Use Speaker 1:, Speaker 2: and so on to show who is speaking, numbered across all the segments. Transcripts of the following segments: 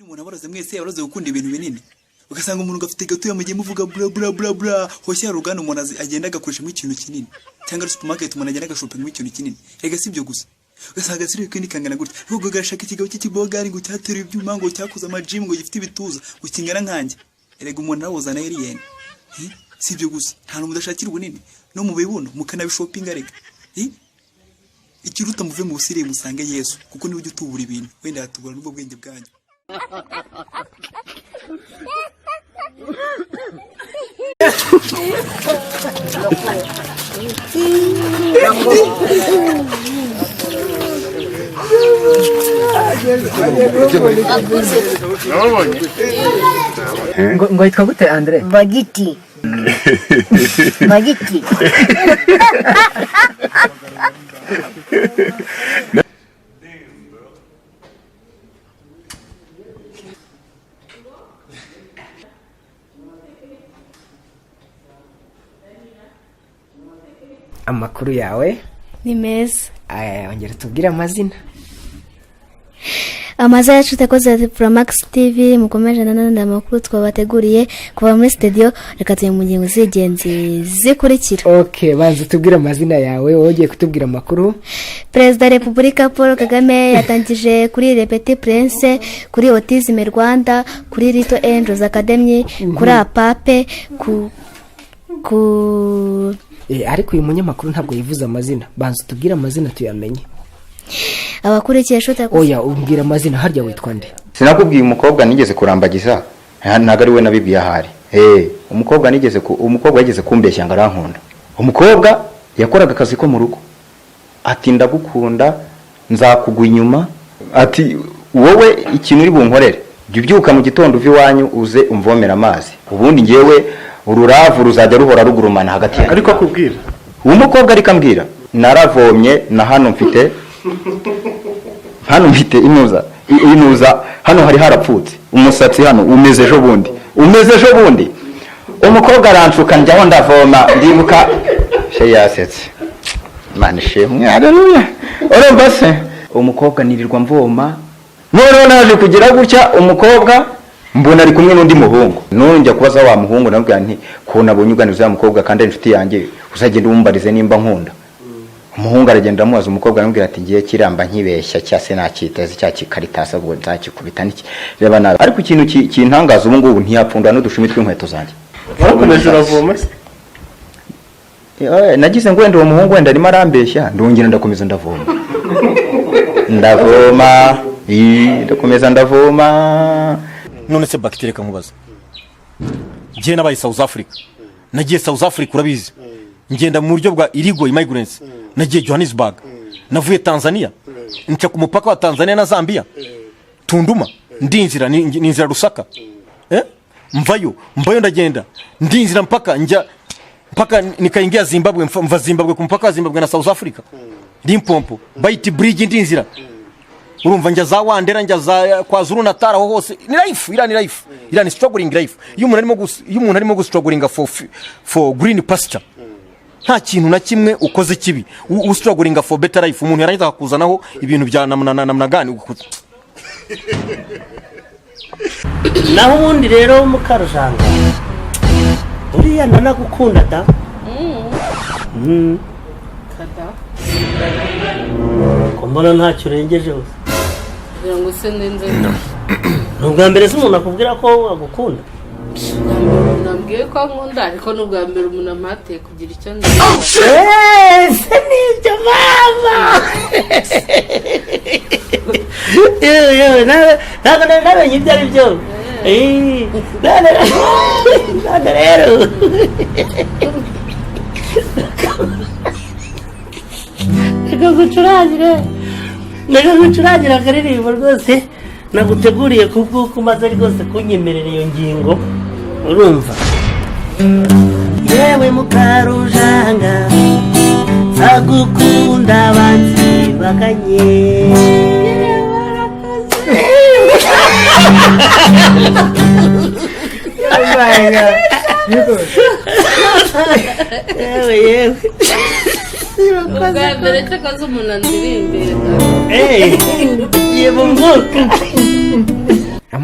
Speaker 1: Umuntu abaraze mwese yaroze gukunda ibintu binini. Ugasanga umuntu gafite gato yamugiye muvuga bla bla bla bla. Hoshya rugano umuntu agenda agakoresha mu ikintu kinini. Cyangwa supermarket umuntu agenda agashopinga mu ikintu kinini. Ega sibyo gusa. Ugasanga siri kwindi kangana gutya. Ahubwo gashaka ikigabo cy'ikibogari ngo cyatera ibyuma ngo cyakuza amajim ngo gifite ibituza. Ukingana nkanjye. Erega umuntu nawuzana alien. Sibyo gusa. Nta n'umuntu udashakira ubunini. No mu bibuno mukanabishopinga rega. Ikiruta muve mu busire musange Yesu kuko niwe ujya utubura ibintu. Wenda yatubura n'ubwo bwenge bwanyu.
Speaker 2: Ngo yitwa gute Andre?
Speaker 3: Bagiti. Bagiti.
Speaker 2: Amakuru yawe
Speaker 4: ni meza.
Speaker 2: Ongera tubwire amazina.
Speaker 4: Amazina yacu takoze Promax TV mukomeje nanone amakuru twabateguriye kuva muri studio reka tuye mu ngingo zigenzi zikurikira.
Speaker 2: Okay, banza tubwire amazina yawe wogiye kutubwira amakuru.
Speaker 4: President Republika Paul Kagame yatangije kuri Le Petit Prince, kuri Autism Rwanda, kuri Little Angels Academy, kuri Apape
Speaker 2: ariko uyu munyamakuru ntabwo yivuza amazina. Banza tubwire amazina tuyamenye.
Speaker 4: Abakurikiye shota
Speaker 2: oya umbwira amazina harya witwa nde?
Speaker 5: Sinakubwiye umukobwa nigeze kurambagiza ntago ari we nabibiye ahari. Umukobwa yageze kumbeshya ngarankunda. Umukobwa yakoraga akazi ko mu rugo. Ati ndagukunda nzakugwa inyuma. Ati wowe ikintu uri bunkorere byuka mu gitondo uvi wanyu uze umvomera amazi. Ubundi ngewe ururavu ruzajya ruhora rugurumana hagati yanyu.
Speaker 6: Ariko akubwira
Speaker 5: umukobwa ari kambwira naravomye na hano mfite inuza hano hari harapfutse umusatsi hano umeze ejo bundi umukobwa aranshuka njyaho ndavoma ndibuka she yasetse Imana ishimwe haleluya. Urumva se umukobwa nirirwa mvoma none naje kugira gutya umukobwa mbona ari kumwe n'undi muhungu none njya kubaza wa muhungu nabwo nti ko nabonye uganiza mukobwa kandi inshuti yanjye uzagenda umbarize nimba nkunda. Umuhungu aragenda amubaza umukobwa aramubwira ati ngiye kiramba nkibeshya cyase nakiteze cya kikaritasa bwo nzakikubita niki reba nawe. Ariko ikintu kintangaza ubu ngubu ntiyapfunda n'udushumi tw'inkweto zanjye.
Speaker 6: Warakomeje uravoma se?
Speaker 5: Nagize ngo wenda uwo muhungu wenda arimo arambeshya ndongera ndakomeza ndavoma. Ndakomeza ndavoma.
Speaker 6: None se bakitire kankubaza. Ngiye nabaye South Africa. Nagiye South Africa urabizi. Ngenda mu buryo bwa illegal immigrants. Nagiye Johannesburg. Navuye Tanzania. Nca ku mupaka wa Tanzania na Zambia. Tunduma ndinzira ninzira Rusaka. Mvayo ndagenda. Ndinzira mpaka nikaingia Zimbabwe mva Zimbabwe ku mupaka wa Zimbabwe na South Africa. Limpopo Bait Bridge ndinzira. Urumva njya za Wandera njya za kwa Zulu Natal aho hose ni life ira ni struggling life. Iyo umuntu arimo gustrugglinga for green pasture. Nta kintu na kimwe ukoze kibi ustrugglinga for better life umuntu yarangiza akuzanaho ibintu bya namnagani ugukuza.
Speaker 7: Naho ubundi rero mukarujanga uriya nanagukunda da
Speaker 8: kada
Speaker 7: kombona ntacyo urengeje hose
Speaker 8: kugira ngo se ndenze
Speaker 7: n'ubwa mbere se umuntu akubwira ko agukunda.
Speaker 8: Nambwiye ko nkunda ariko n'ubwa mbere umuntu amate kugira icyo nzi.
Speaker 7: Se nibyo mama. Ntabwo namenye ibyo ari byo. Ntabwo rero nagagucurangira akaririmbo rwose naguteguriye kubw'uko umaze rwose kunyemerera iyo ngingo. Urumva yewe mukarujanga nzagukunda abanzi bakanye. yewe
Speaker 8: ubwa mbere cyakaza umuntu andirinde
Speaker 7: yewe mwuka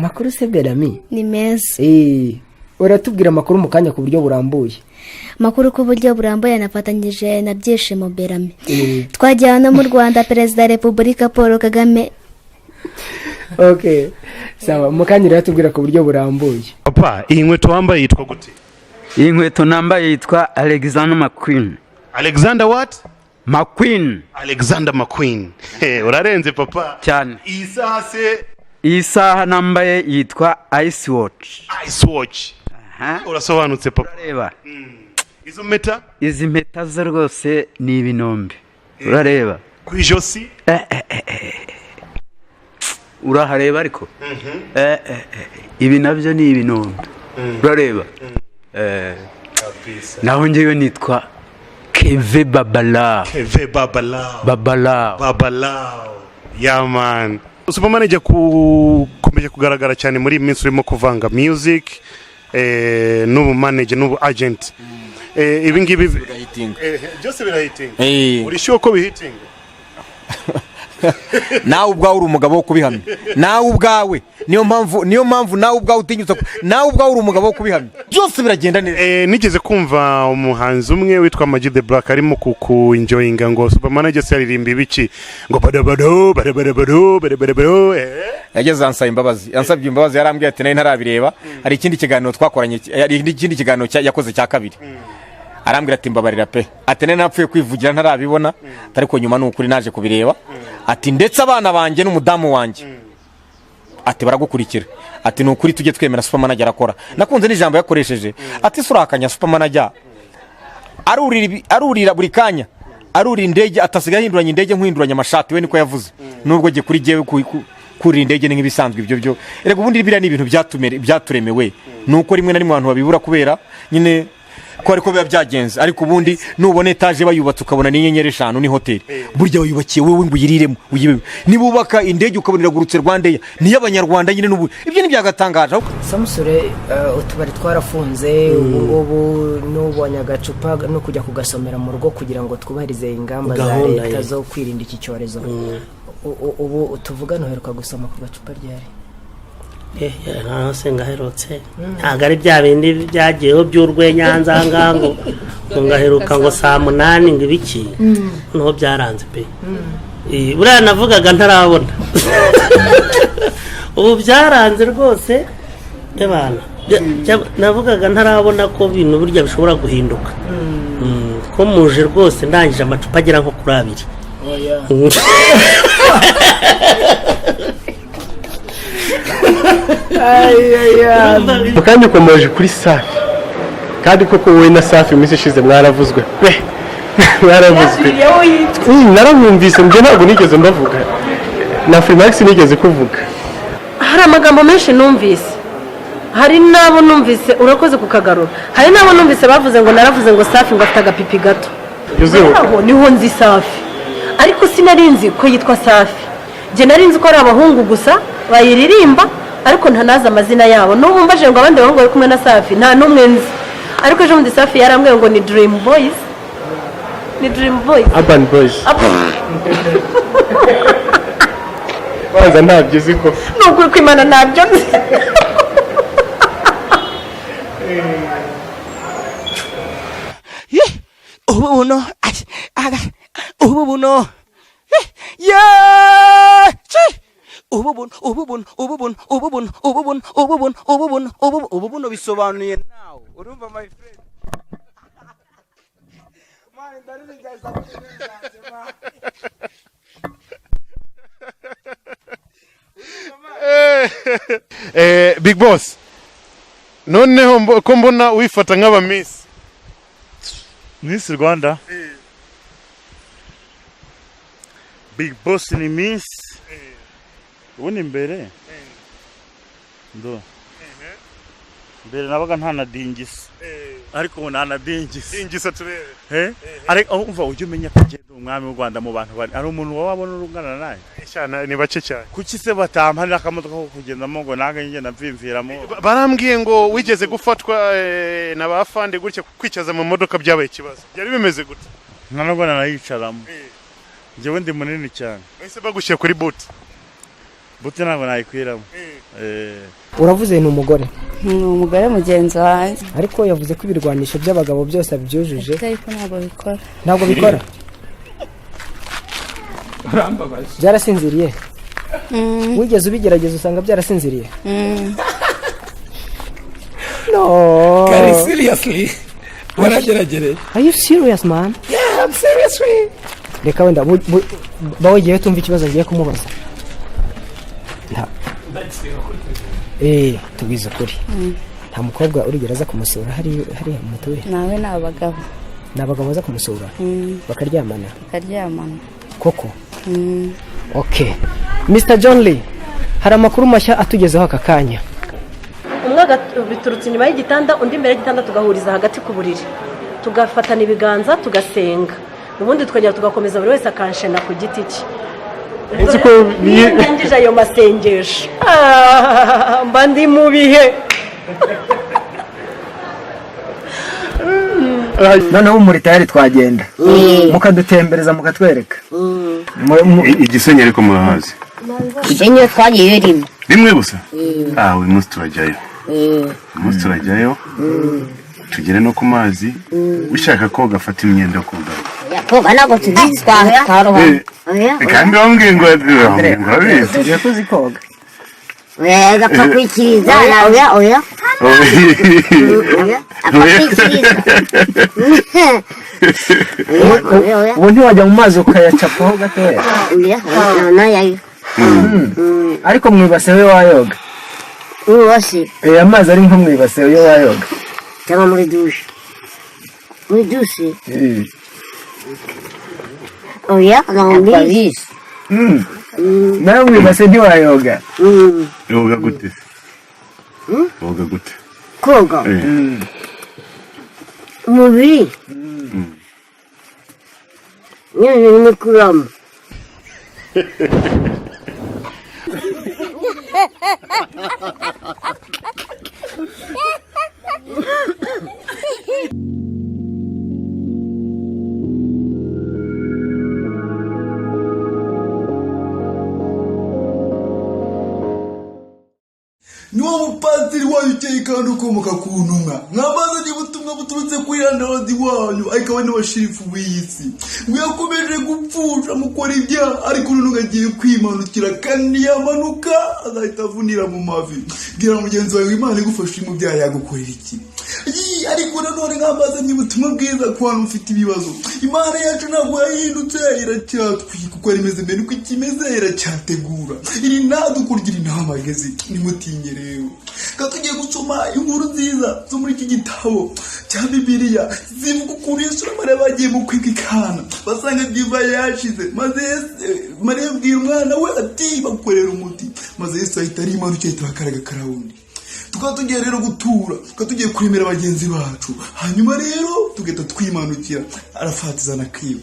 Speaker 2: amakuru se Berami
Speaker 4: ni meza.
Speaker 2: uratubwira amakuru mu kanya ku buryo burambuye.
Speaker 4: Amakuru ku buryo burambuye nafatanyije na Byishimo Berami. Twajyana no mu Rwanda, Perezida wa Repubulika Paul Kagame.
Speaker 2: Okay, sawa, mu kanya uratubwira ku buryo burambuye.
Speaker 3: Papa, iyi nkweto wambaye yitwa gute?
Speaker 5: Iyi nkweto nambaye yitwa Alexander McQueen.
Speaker 3: Alexander what?
Speaker 5: McQueen.
Speaker 3: Alexander McQueen. Urarenze papa
Speaker 5: cyane.
Speaker 3: Iyi saha se?
Speaker 5: Iyi saha nambaye yitwa Ice Watch.
Speaker 3: Ice Watch. Urasobanutse papa.
Speaker 5: Urareba.
Speaker 3: Izo mpeta?
Speaker 5: Izi mpeta zo rwose ni ibinombe. Urareba.
Speaker 3: Ku ijosi?
Speaker 5: Urahareba ariko? Ibi nabyo ni ibinombe. Urareba. Naho njyewe nitwa Keve Babala.
Speaker 3: Keve Babala.
Speaker 5: Babala.
Speaker 3: Yeah man. Superman ijya kumeje kugaragara cyane muri minsi urimo kuvanga music n'ubu manager n'ubu agent. Ibi ngibi byose birahitinga. Uri sure ko bihitinga?
Speaker 6: Nawe ubwawe uri umugabo wo kubihamya. Nawe ubwawe niyo mpamvu nawe ubwawe utinyutse, nawe ubwawe uri umugabo wo kubihamya. Byose biragenda neza.
Speaker 3: Nigeze kumva umuhanzi umwe witwa Majid the Black arimo ku enjoyinga ngo Superman ageze yaririmba ibiki ngo badabado.
Speaker 6: Yageze ansaba imbabazi. Yansabye imbabazi, yarambwiye ati nari ntarabireba. Hari ikindi kiganiro twakoranye, hari ikindi kiganiro yakoze cya kabiri. Arambwira ati mbabarira pe. Ati nari napfuye kwivugira ntarabibona, ariko nyuma n'ukuri naje kubireba. Ati ndetse abana banjye n'umudamu wanjye ati baragukurikira. Ati n'ukuri tujye twemera Superman ajya arakora. Nakunze n'ijambo yakoresheje. Ati surakanya Superman ajya arurira buri kanya, aruri indege, atasigaye hinduranya indege nkwinduranya amashati, we niko yavuze. Nubwo giye kuri jewe kuri indege nk'ibisanzwe ibyo byo. Erega ubundi biriya ni ibintu byaturemewe. Nuko rimwe na rimwe abantu babibura kubera nyine ko ariko biba byagenze. Ariko ubundi nubone etaje bayubatse ukabona n'inyenyeri 5 ni hotel, burya bayubakiye wewe ngo uyiriremo uyibe. Nibubaka indege ukabonera gurutse Rwandeya ni y'abanyarwanda nyine n'ubu. Ibyo ni byagatangaje.
Speaker 2: Samusure utubari twarafunze, ubu n'ubonye agacupa no kujya kugasomera mu rugo kugira ngo twubahirize ingamba za leta zo kwirinda iki cyorezo. Ubu tuvuga noheruka gusoma ku gacupa ryari?
Speaker 7: Nase ngaherutse ntago ari bya bindi byagiyeho by'urwenyanza ngango ngaheruka ngo saa 8 ngo ibiki no byaranze pe. Buriya navugaga ntarabona ubu byaranze rwose ebana, navugaga ntarabona ko bintu burya bishobora guhinduka. Ko muje rwose ndangije amacupa agera nko kuri 2.
Speaker 9: Mukanya ukomeje kuri Safi, kandi koko wowe na Safi iminsi ishize mwaravuzwe pe. Mwaravuzwe. Naramwumvise njye ntabwo nigeze mbavuga na Freemax nigeze kuvuga.
Speaker 10: Hari amagambo menshi numvise, hari nabo numvise urakoze kukagarura, hari nabo numvise bavuze ngo naravuze ngo Safi ngo afite agapipi gato. Aho niho nzi Safi, ariko sinarinzi ko yitwa Safi. Je narinzi ko ari abahungu gusa bayiririmba, ariko ntanaza amazina yabo. N'ubu mbaje ngo abandi bahungu bari kumwe na Safi nta numwe nzi, ariko ejo ndi Safi yarambwiye ngo ni Dream Boys. Ni Dream Boys,
Speaker 9: Urban Boys. Wanza ntabyo uzi ko
Speaker 10: n'ukuri kwimana ntabyo nzi.
Speaker 6: Ububuno ububuno bisobanuye nawe urumva my friend.
Speaker 3: Big Boss, noneho ko mbona wifata nk'aba Miss
Speaker 11: Rwanda. Big Boss ni Miss ubundi mbere ndo mbere nabaga ntanadingisa, ariko ubu ntanadingisa
Speaker 3: turebe.
Speaker 11: Ariko umva ujye umenya ko genda umwami w'u Rwanda mu bantu bari ari umuntu wabona urungana naye
Speaker 3: cyane ni bake cyane.
Speaker 11: Kuki se batampanira akamodoka ko kugendamo ngo nange ngenda mvimviramo?
Speaker 3: Barambwiye ngo wigeze gufatwa na bafande gutya kwicaza mu modoka byabaye ikibazo. Byari bimeze gute?
Speaker 11: Ntanagwana nayicaramo. Njyewe ndi munini cyane.
Speaker 3: Ese bagushyira kuri boot?
Speaker 11: buto ntabwo nayikwiramo
Speaker 2: uravuze ni umugore
Speaker 12: ni umugore mugenzi wanjye
Speaker 2: ariko yavuze ko ibirwanisho by'abagabo byose abyujuje
Speaker 12: ariko
Speaker 2: ntabwo bikora byarasinziriye wigeze ubigerageza usanga byarasinziriye no
Speaker 13: seriously warageragereje
Speaker 2: are you serious man
Speaker 13: yeah I'm seriously
Speaker 2: reka wenda bawegiye tumva ikibazo ngiye kumubaza tubize ukuri nta mukobwa urigera aza kumusura hariya mutuye
Speaker 12: nawe ni abagabo
Speaker 2: baza kumusura bakaryamana koko okay Mr. John Lee hari amakuru mashya atugezeho aka kanya
Speaker 10: umwe biturutse inyuma y'igitanda undi imbere y'igitanda tugahuriza hagati ku buriri tugafatana ibiganza tugasenga ubundi tukagera tugakomeza buri wese akanshena ku giti cye ndangije ayo masengesho mba ndi mu bihe
Speaker 2: noneho muri tayari twagenda mukadutembereza mukatwereka
Speaker 3: igisenyi ariko murahazi
Speaker 14: igisenyi twagiye
Speaker 3: rimwe gusa uyu munsi turajyayo tugere no ku mazi ushaka koga afata imyenda yo koga
Speaker 14: koga ntabwo tuzi twaroha
Speaker 3: kandi wambwiye ngo urabizi
Speaker 2: tugiye tuzi koga
Speaker 14: agapfa kwikiriza oya
Speaker 2: ubu ntiwajya mu mazi ukayacapaho gatoya ariko mwibase we wayoga amazi ari nko mwibase we wayoga
Speaker 14: cyangwa muri dushe oya ntabwo mbizi
Speaker 2: nawe mwibase ntiwayoga
Speaker 3: yoga gute woga gute
Speaker 14: koga umubiri nyine ni kuramo
Speaker 1: niwo mupadiri wayo ukeye kandi ukomoka ku ntumwa mwabazaniye ubutumwa buturutse kuri landlord wanyu ariko we n'abashirifu w'isi mwakomeje gupfusha mukora ibyaha ariko none agiye kwimanukira kandi yamanuka azahita avunira mu mavi bwira mugenzi wawe Imana igufashe mu byaha yagukorera iki ariko nanone nk'abazaniye ubutumwa bwiza ku bantu mufite ibibazo Imana yacu ntabwo yahindutse iracyatwika uko rimeze mbere uko ikimeze iracyategura iri nadukurgira inama ageze nimutinye rero tugiye gusoma inkuru nziza zo muri iki gitabo cya Bibiliya zivuga ukuntu Yesu na Mariya bagiye mu kwiga ikana basanga divayi yashize maze Mariya abwira umwana we ati bakorera umuti maze Yesu ahita arimanukira ahita bakaraga karawundi tukaba tugiye rero gutura tukaba tugiye kuremera bagenzi bacu hanyuma rero tugahita twimanukira arafatiza na kiwe